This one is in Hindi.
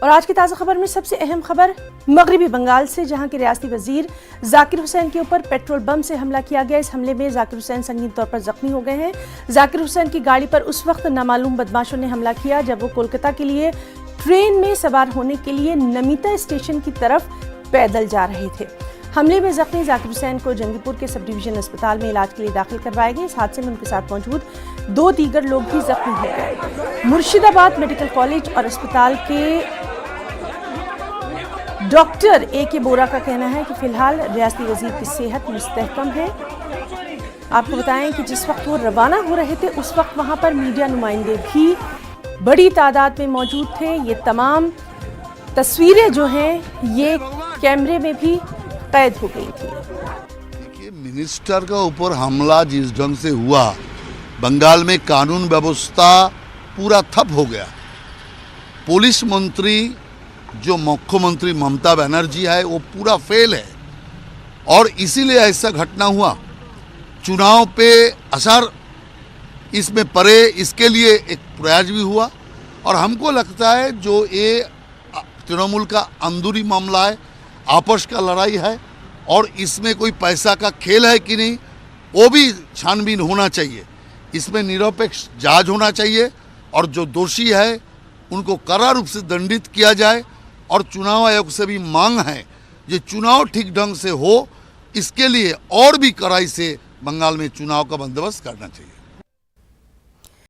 और आज की ताज़ा खबर में सबसे अहम खबर मगरबी बंगाल से, जहां के रियासती वजीर जाकिर हुसैन के ऊपर पेट्रोल बम से हमला किया गया। इस हमले में जाकिर हुसैन संगीन तौर पर जख्मी हो गए हैं। जाकिर हुसैन की गाड़ी पर उस वक्त नामालूम बदमाशों ने हमला किया जब वो कोलकाता के लिए ट्रेन में सवार होने के लिए नमिता स्टेशन की तरफ पैदल जा रहे थे। हमले में जख्मी जाकिर हुसैन को जंगीपुर के सब डिवीजन अस्पताल में इलाज के लिए दाखिल करवाया गया। इस हादसे में उनके साथ मौजूद 2 दीगर लोग भी जख्मी हो गए। मुर्शिदाबाद मेडिकल कॉलेज और अस्पताल के डॉक्टर A.K. बोरा का कहना है कि फिलहाल रियासती वजीर की सेहत मुस्तहकम है। आपको बताएं कि जिस वक्त वो रवाना हो रहे थे उस वक्त वहां पर मीडिया नुमाइंदे भी बड़ी तादाद में मौजूद थे। ये तमाम तस्वीरें जो हैं ये कैमरे में भी कैद हो गई थी। देखिए, मिनिस्टर का ऊपर हमला जिस ढंग से हुआ, बंगाल में कानून व्यवस्था पूरा ठप हो गया। पुलिस मंत्री जो मुख्यमंत्री ममता बनर्जी है वो पूरा फेल है और इसीलिए ऐसा घटना हुआ। चुनाव पे असर इसमें पड़े, इसके लिए एक प्रयास भी हुआ और हमको लगता है जो ये तृणमूल का अंदरूनी मामला है, आपस का लड़ाई है और इसमें कोई पैसा का खेल है कि नहीं वो भी छानबीन होना चाहिए। इसमें निरपेक्ष जांच होना चाहिए और जो दोषी है उनको कड़ा रूप से दंडित किया जाए। और चुनाव आयोग से भी मांग है कि चुनाव ठीक ढंग से हो, इसके लिए और भी कड़ाई से बंगाल में चुनाव का बंदोबस्त करना चाहिए।